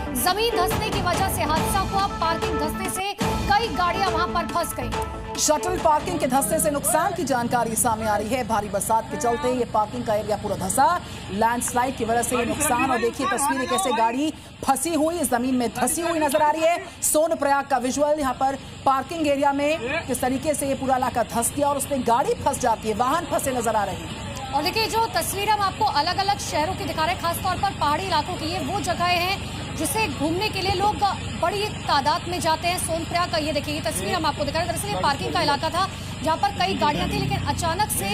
जमीन धंसने की वजह से हादसा हुआ। पार्किंग धंसने से कई गाड़ियां वहां पर फंस गई। शटल पार्किंग के धंसने से नुकसान की जानकारी सामने आ रही है। भारी बरसात के चलते ये पार्किंग का एरिया पूरा धंसा। लैंडस्लाइड की वजह से ये नुकसान। और देखिए तस्वीरें कैसे गाड़ी फंसी हुई जमीन में धंसी हुई नजर आ रही है। सोनप्रयाग का विजुअल, यहाँ पर पार्किंग एरिया में किस तरीके से ये पूरा इलाका धंस गया और उसमें गाड़ी फंस जाती है, वाहन फंसे नजर आ रहे हैं। और देखिए जो तस्वीर हम आपको अलग अलग शहरों की दिखा रहे हैं, खासतौर पर पहाड़ी इलाकों की, ये वो जगह है जिसे घूमने के लिए लोग बड़ी तादाद में जाते हैं। सोनप्रयाग का ये देखिए, ये तस्वीर हम आपको दिखा रहे हैं। दरअसल ये पार्किंग का इलाका था जहाँ पर कई गाड़ियां थी, लेकिन अचानक से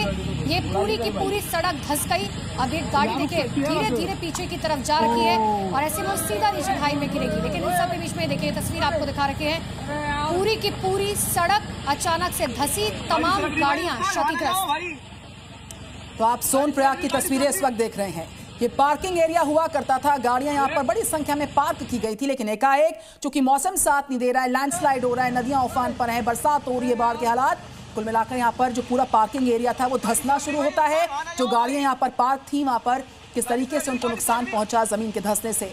ये पूरी की पूरी सड़क धंस गई। अब ये गाड़ी देखिए धीरे धीरे पीछे की तरफ जा रही है और ऐसे में सीधा नीचे खाई में गिरेगी। लेकिन इन सब के बीच में देखिए तस्वीर आपको दिखा रखे हैं, पूरी की पूरी सड़क अचानक से धंसी, तमाम गाड़ियां क्षतिग्रस्त। तो आप सोनप्रयाग की तस्वीरें इस वक्त देख रहे हैं। ये पार्किंग एरिया हुआ करता था, गाड़ियां यहाँ पर बड़ी संख्या में पार्क की गई थी, लेकिन एकाएक चूंकि मौसम साथ नहीं दे रहा है, लैंडस्लाइड हो रहा है, नदियां उफान पर हैं, बरसात हो रही है, बाढ़ के हालात, कुल मिलाकर यहाँ पर जो पूरा पार्किंग एरिया था वो धंसना शुरू होता है। जो गाड़ियां यहाँ पर पार्क थी वहां पर किस तरीके से उनको नुकसान पहुंचा जमीन के धंसने से।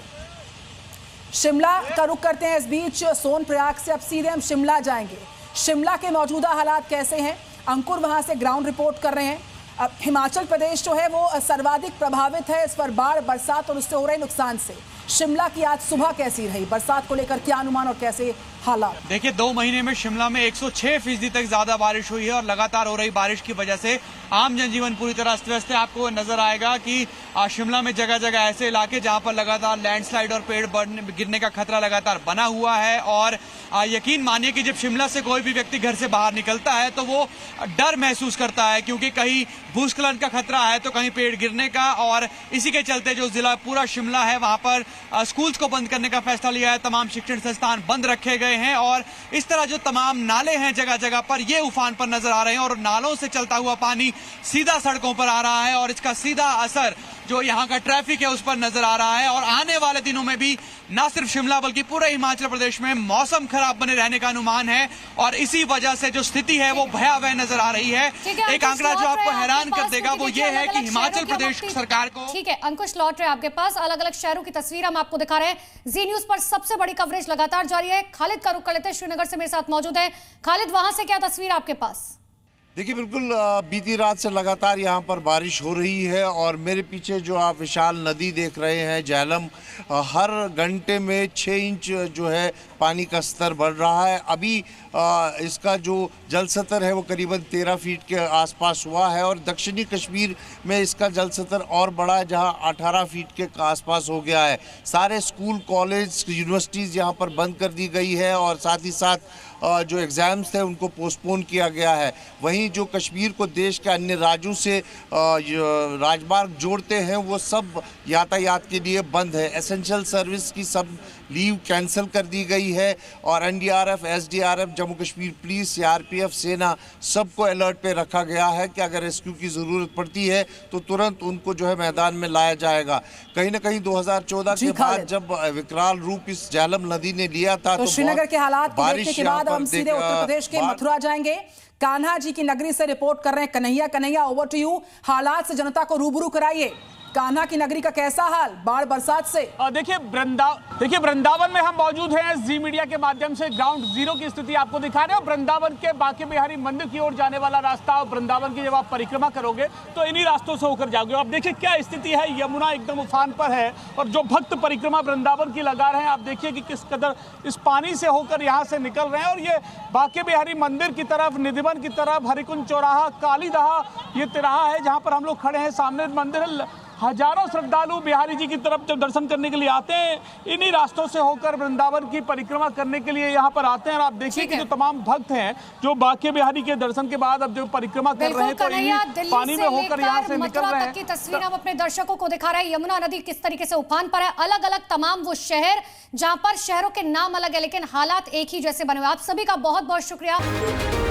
शिमला का रुख करते हैं इस बीच। सोनप्रयाग से अब सीधे हम शिमला जाएंगे। शिमला के मौजूदा हालात कैसे हैं, अंकुर वहां से ग्राउंड रिपोर्ट कर रहे हैं। अब हिमाचल प्रदेश जो है वो सर्वाधिक प्रभावित है इस पर बाढ़, बरसात और उससे हो रहे नुकसान से। शिमला की आज सुबह कैसी रही, बरसात को लेकर क्या अनुमान और कैसे हालात? देखिए 2 महीने में शिमला में 106% तक ज्यादा बारिश हुई है और लगातार हो रही बारिश की वजह से आम जनजीवन पूरी तरह अस्त व्यस्त है। आपको नजर आएगा कि शिमला में जगह जगह ऐसे इलाके जहां पर लगातार लैंडस्लाइड और पेड़ गिरने का खतरा लगातार बना हुआ है। और यकीन मानिए कि जब शिमला से कोई भी व्यक्ति घर से बाहर निकलता है तो वो डर महसूस करता है, क्योंकि कहीं भूस्खलन का खतरा है तो कहीं पेड़ गिरने का। और इसी के चलते जो जिला पूरा शिमला है वहां पर स्कूल्स को बंद करने का फैसला लिया है, तमाम शिक्षण संस्थान बंद रखे गए हैं। और इस तरह जो तमाम नाले हैं जगह जगह पर ये उफान पर नजर आ रहे हैं और नालों से चलता हुआ पानी सीधा सड़कों पर आ रहा है और इसका सीधा असर जो यहाँ का ट्रैफिक है उस पर नजर आ रहा है। और आने वाले दिनों में भी न सिर्फ शिमला बल्कि पूरे हिमाचल प्रदेश में मौसम खराब बने रहने का अनुमान है और इसी वजह से जो स्थिति है वो भयावह नजर आ रही है। एक आंकड़ा जो आपको हैरान कर देगा वो ये है कि हिमाचल प्रदेश सरकार को। ठीक है अंकुश, लौट रहे आपके पास। अलग अलग शहरों की तस्वीर हम आपको दिखा रहे हैं। जी न्यूज पर सबसे बड़ी कवरेज लगातार जारी है। खालिद का रुख कर लेते हैं, श्रीनगर से मेरे साथ मौजूद है। खालिद, वहां से क्या तस्वीर आपके पास? देखिए बिल्कुल बीती रात से लगातार यहाँ पर बारिश हो रही है और मेरे पीछे जो आप विशाल नदी देख रहे हैं झेलम, हर घंटे में 6 इंच जो है पानी का स्तर बढ़ रहा है। अभी इसका जो जल स्तर है वो करीबन 13 फीट के आसपास हुआ है और दक्षिणी कश्मीर में इसका जल स्तर और बढ़ा है जहाँ 18 फीट के आसपास हो गया है। सारे स्कूल, कॉलेज, यूनिवर्सिटीज़ यहाँ पर बंद कर दी गई है और साथ ही साथ जो एग्ज़ाम्स थे उनको पोस्टपोन किया गया है। वहीं जो कश्मीर को देश के अन्य राज्यों से राजमार्ग जोड़ते हैं वो सब यातायात के लिए बंद है। एसेंशियल सर्विस की सब लीव कैंसिल कर दी गई है और NDRF, SDRF, Jammu Kashmir police, CRPF, सेना सबको अलर्ट पे रखा गया है कि अगर रेस्क्यू की ज़रूरत पड़ती है तो तुरंत उनको जो है मैदान में लाया जाएगा। कहीं ना कहीं 2014 के बाद जब विकराल रूप इस झेलम नदी ने लिया था तो श्रीनगर के हालात को देखने के बाद हम सीधे उत्तर प्रदेश के मथुरा जाएंगे। कान्हा जी की नगरी से रिपोर्ट कर रहे हैं कन्हैया, ओवर टू यू। हालात से जनता को रूबरू कराइए। कान्हा की नगरी का कैसा हाल बाढ़ बरसात से? देखिए वृंदावन में हम मौजूद हैं। जी मीडिया के माध्यम से ग्राउंड जीरो की स्थिति आपको दिखा रहे हैं। वृंदावन के बांके बिहारी मंदिर की ओर जाने वाला रास्ता और वृंदावन की जब आप परिक्रमा करोगे तो इन्हीं रास्तों से होकर जाओगे। अब देखिए क्या स्थिति है, यमुना एकदम उफान पर है और जो भक्त परिक्रमा वृंदावन की लगा रहे हैं, आप देखिए कि किस कदर इस पानी से होकर यहाँ से निकल रहे हैं। और ये बांके बिहारी मंदिर की तरफ, निधिवन की तरफ, हरिकुंज चौराहा, कालीदहा ये तिराहा है जहाँ पर हम लोग खड़े हैं। सामने मंदिर है। हजारों श्रद्धालु बिहारी जी की तरफ जब दर्शन करने के लिए आते हैं इन्हीं रास्तों से होकर वृंदावन की परिक्रमा करने के लिए यहाँ पर आते हैं। और आप देखिए कि जो तमाम भक्त हैं जो बांके बिहारी के दर्शन के बाद अब जो परिक्रमा कर रहे हैं तो इन्हीं पानी में होकर यहाँ से निकल रहे हैं। की तस्वीर हम अपने दर्शकों को दिखा रहे हैं। यमुना नदी किस तरीके से उफान पर है। अलग अलग तमाम वो शहर जहाँ पर शहरों के नाम अलग है लेकिन हालात एक ही जैसे बने हुए। आप सभी का बहुत बहुत शुक्रिया।